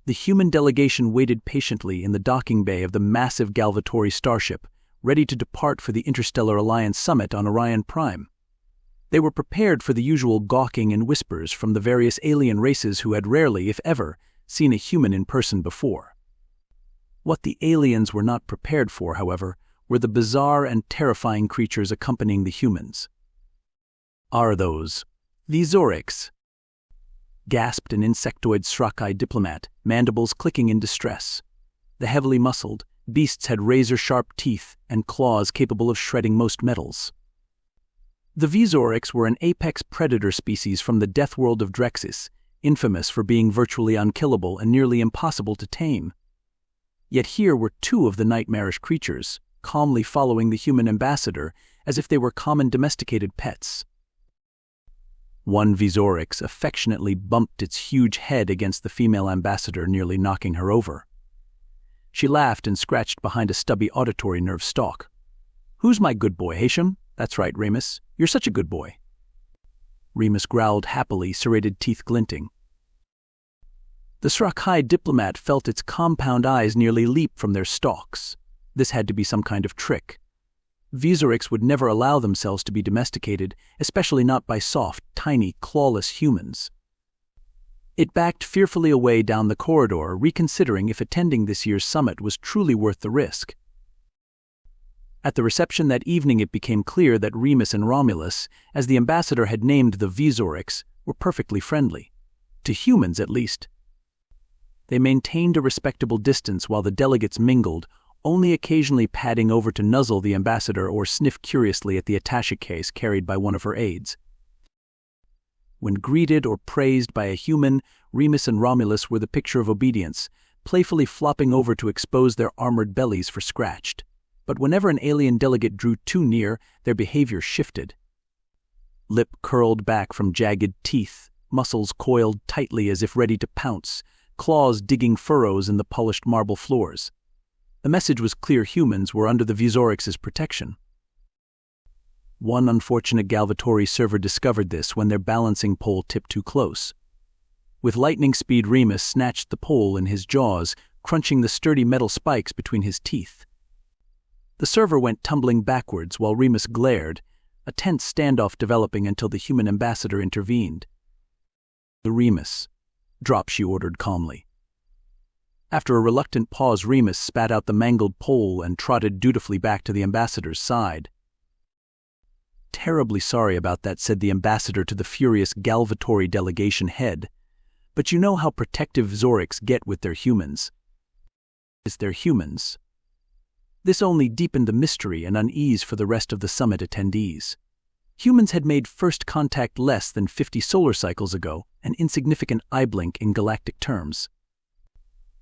The human delegation waited patiently in the docking bay of the massive Galvatory starship, ready to depart for the Interstellar Alliance summit on Orion Prime. They were prepared for the usual gawking and whispers from the various alien races who had rarely, if ever, seen a human in person before. What the aliens were not prepared for, however, were the bizarre and terrifying creatures accompanying the humans. "Are those Vzorix?" gasped an insectoid Vzorix diplomat, mandibles clicking in distress. The heavily muscled beasts had razor-sharp teeth and claws capable of shredding most metals. The Vzorix were an apex predator species from the death world of Drexis, infamous for being virtually unkillable and nearly impossible to tame. Yet here were two of the nightmarish creatures, calmly following the human ambassador as if they were common domesticated pets. One Vzorix affectionately bumped its huge head against the female ambassador, nearly knocking her over. She laughed and scratched behind a stubby auditory nerve stalk. "Who's my good boy, Hasham?" "That's right, Remus. You're such a good boy." Remus growled happily, serrated teeth glinting. The Vzorix diplomat felt its compound eyes nearly leap from their stalks. This had to be some kind of trick. Vzorix would never allow themselves to be domesticated, especially not by soft, tiny, clawless humans. It backed fearfully away down the corridor, reconsidering if attending this year's summit was truly worth the risk. At the reception that evening, it became clear that Remus and Romulus, as the ambassador had named the Vzorix, were perfectly friendly. To humans, at least. They maintained a respectable distance while the delegates mingled, only occasionally padding over to nuzzle the ambassador or sniff curiously at the attaché case carried by one of her aides. When greeted or praised by a human, Remus and Romulus were the picture of obedience, playfully flopping over to expose their armored bellies for scratched. But whenever an alien delegate drew too near, their behavior shifted. Lip curled back from jagged teeth, muscles coiled tightly as if ready to pounce, claws digging furrows in the polished marble floors. The message was clear: humans were under the Vzorix's protection. One unfortunate Galvatory server discovered this when their balancing pole tipped too close. With lightning speed, Remus snatched the pole in his jaws, crunching the sturdy metal spikes between his teeth. The server went tumbling backwards while Remus glared, a tense standoff developing until the human ambassador intervened. "The Remus. Drop," she ordered calmly. After a reluctant pause, Remus spat out the mangled pole and trotted dutifully back to the ambassador's side. "Terribly sorry about that," said the ambassador to the furious Galvatory delegation head. "But you know how protective Vzorix get with their humans." "Is their humans?" This only deepened the mystery and unease for the rest of the summit attendees. Humans had made first contact less than 50 solar cycles ago, an insignificant eye blink in galactic terms.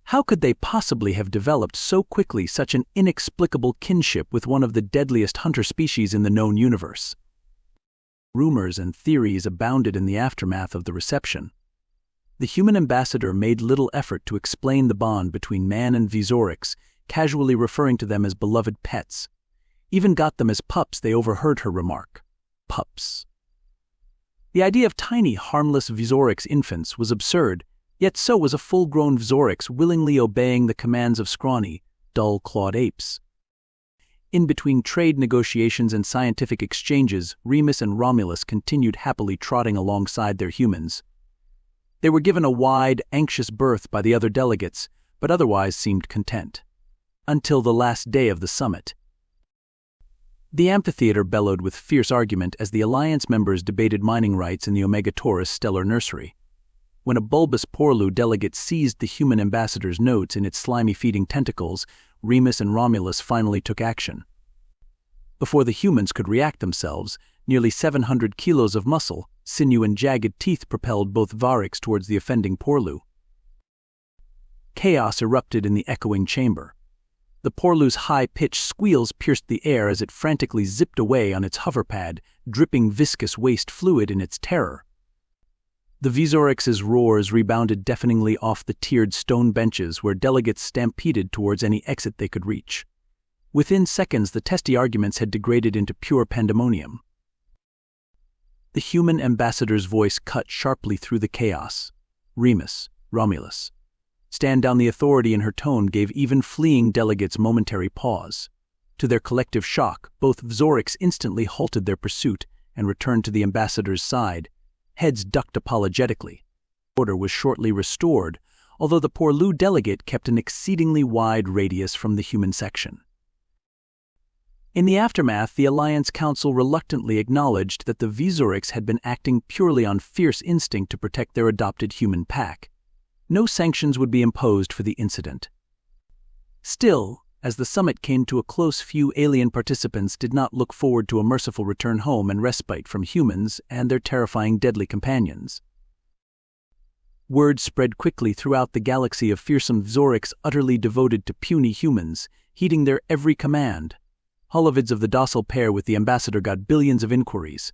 How could they possibly have developed so quickly such an inexplicable kinship with one of the deadliest hunter species in the known universe? Rumors and theories abounded in the aftermath of the reception. The human ambassador made little effort to explain the bond between man and Vzorix, casually referring to them as beloved pets. Even got them as pups, they overheard her remark. Pups. The idea of tiny, harmless Vzorix infants was absurd, yet so was a full-grown Vzorix willingly obeying the commands of scrawny, dull-clawed apes. In between trade negotiations and scientific exchanges, Remus and Romulus continued happily trotting alongside their humans. They were given a wide, anxious berth by the other delegates, but otherwise seemed content. Until the last day of the summit. The amphitheater bellowed with fierce argument as the Alliance members debated mining rights in the Omega Taurus stellar nursery. When a bulbous Porlu delegate seized the human ambassador's notes in its slimy feeding tentacles, Remus and Romulus finally took action. Before the humans could react themselves, nearly 700 kilos of muscle, sinew and jagged teeth propelled both Vzorix towards the offending Porlu. Chaos erupted in the echoing chamber. The Porlu's high-pitched squeals pierced the air as it frantically zipped away on its hoverpad, dripping viscous waste fluid in its terror. The Vzorix's roars rebounded deafeningly off the tiered stone benches where delegates stampeded towards any exit they could reach. Within seconds, the testy arguments had degraded into pure pandemonium. The human ambassador's voice cut sharply through the chaos. "Remus, Romulus. Stand down. The authority in her tone gave even fleeing delegates momentary pause. To their collective shock, both Vzorix instantly halted their pursuit and returned to the ambassador's side. Heads ducked apologetically. Order was shortly restored, although the Porlu delegate kept an exceedingly wide radius from the human section. In the aftermath, the Alliance Council reluctantly acknowledged that the Vzorix had been acting purely on fierce instinct to protect their adopted human pack. No sanctions would be imposed for the incident. Still, as the summit came to a close, few alien participants did not look forward to a merciful return home and respite from humans and their terrifying deadly companions. Word spread quickly throughout the galaxy of fearsome Vzorix utterly devoted to puny humans, heeding their every command. Holovids of the docile pair with the ambassador got billions of inquiries.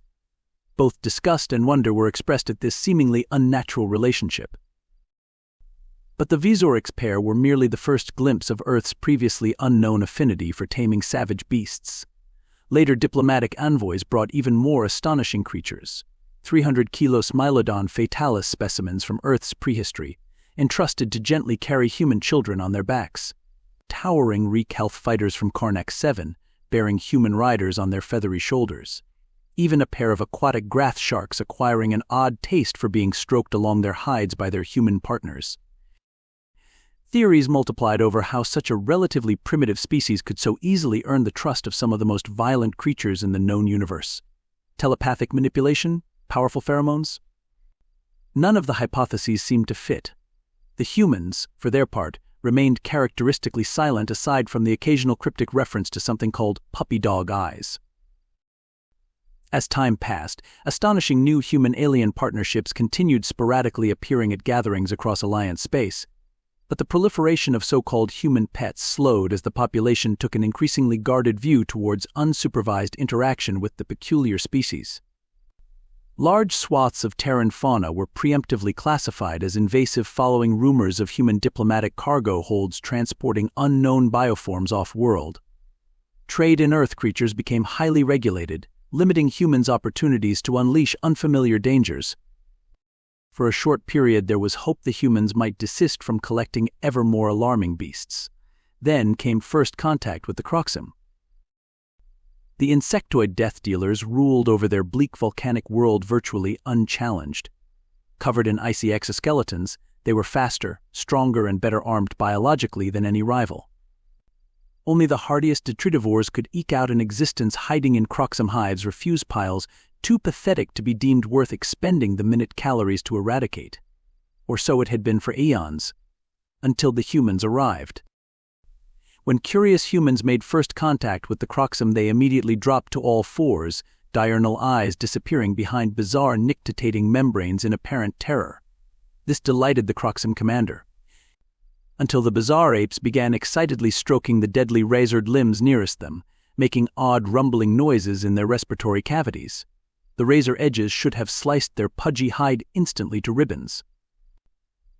Both disgust and wonder were expressed at this seemingly unnatural relationship. But the Vzorix pair were merely the first glimpse of Earth's previously unknown affinity for taming savage beasts. Later diplomatic envoys brought even more astonishing creatures. 300-kilo Smilodon fatalis specimens from Earth's prehistory, entrusted to gently carry human children on their backs. Towering Reek Health fighters from Karnak 7, bearing human riders on their feathery shoulders. Even a pair of aquatic grath sharks acquiring an odd taste for being stroked along their hides by their human partners. Theories multiplied over how such a relatively primitive species could so easily earn the trust of some of the most violent creatures in the known universe. Telepathic manipulation? Powerful pheromones? None of the hypotheses seemed to fit. The humans, for their part, remained characteristically silent aside from the occasional cryptic reference to something called puppy dog eyes. As time passed, astonishing new human-alien partnerships continued sporadically appearing at gatherings across Alliance space, but the proliferation of so-called human pets slowed as the population took an increasingly guarded view towards unsupervised interaction with the peculiar species. Large swaths of Terran fauna were preemptively classified as invasive following rumors of human diplomatic cargo holds transporting unknown bioforms off-world. Trade in Earth creatures became highly regulated, limiting humans' opportunities to unleash unfamiliar dangers. For a short period there was hope the humans might desist from collecting ever more alarming beasts. Then came first contact with the Croxim. The insectoid death dealers ruled over their bleak volcanic world virtually unchallenged. Covered in icy exoskeletons, they were faster, stronger, and better armed biologically than any rival. Only the hardiest detritivores could eke out an existence hiding in Croxim hives or fuse piles too pathetic to be deemed worth expending the minute calories to eradicate. Or so it had been for eons, until the humans arrived. When curious humans made first contact with the Croxim, they immediately dropped to all fours, diurnal eyes disappearing behind bizarre nictitating membranes in apparent terror. This delighted the Croxim commander, until the bizarre apes began excitedly stroking the deadly razored limbs nearest them, making odd rumbling noises in their respiratory cavities. The razor edges should have sliced their pudgy hide instantly to ribbons.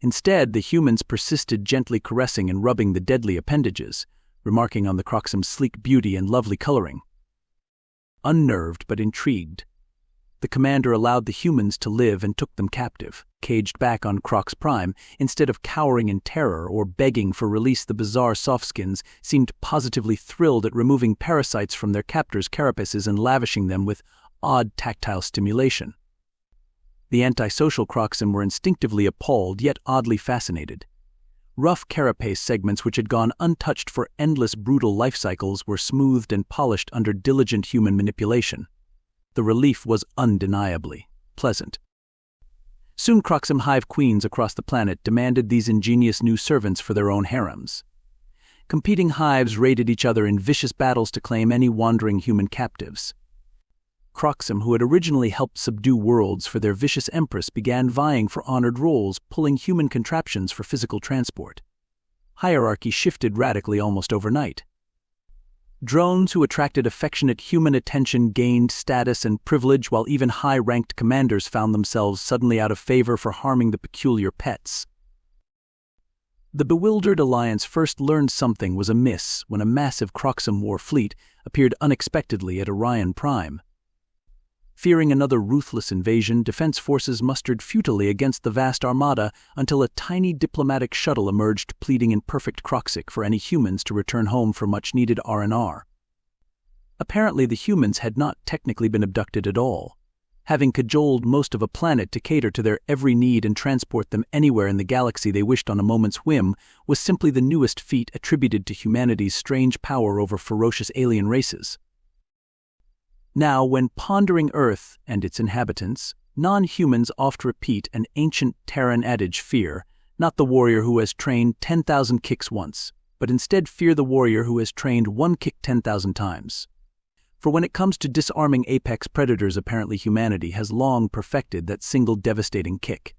Instead, the humans persisted gently caressing and rubbing the deadly appendages, remarking on the Croxim's sleek beauty and lovely coloring. Unnerved but intrigued, the commander allowed the humans to live and took them captive. Caged back on Crox Prime, instead of cowering in terror or begging for release, the bizarre softskins seemed positively thrilled at removing parasites from their captors' carapaces and lavishing them with odd tactile stimulation. The antisocial Croxim were instinctively appalled yet oddly fascinated. Rough carapace segments which had gone untouched for endless brutal life cycles were smoothed and polished under diligent human manipulation. The relief was undeniably pleasant. Soon Croxim hive queens across the planet demanded these ingenious new servants for their own harems. Competing hives raided each other in vicious battles to claim any wandering human captives. Croxim, who had originally helped subdue worlds for their vicious empress, began vying for honored roles, pulling human contraptions for physical transport. Hierarchy shifted radically almost overnight. Drones who attracted affectionate human attention gained status and privilege, while even high-ranked commanders found themselves suddenly out of favor for harming the peculiar pets. The bewildered Alliance first learned something was amiss when a massive Croxim war fleet appeared unexpectedly at Orion Prime. Fearing another ruthless invasion, defense forces mustered futilely against the vast armada until a tiny diplomatic shuttle emerged pleading in perfect Croxic for any humans to return home for much-needed R&R. Apparently the humans had not technically been abducted at all. Having cajoled most of a planet to cater to their every need and transport them anywhere in the galaxy they wished on a moment's whim was simply the newest feat attributed to humanity's strange power over ferocious alien races. Now, when pondering Earth and its inhabitants, non-humans oft repeat an ancient Terran adage: fear not the warrior who has trained 10,000 kicks once, but instead fear the warrior who has trained one kick 10,000 times. For when it comes to disarming apex predators, apparently humanity has long perfected that single devastating kick.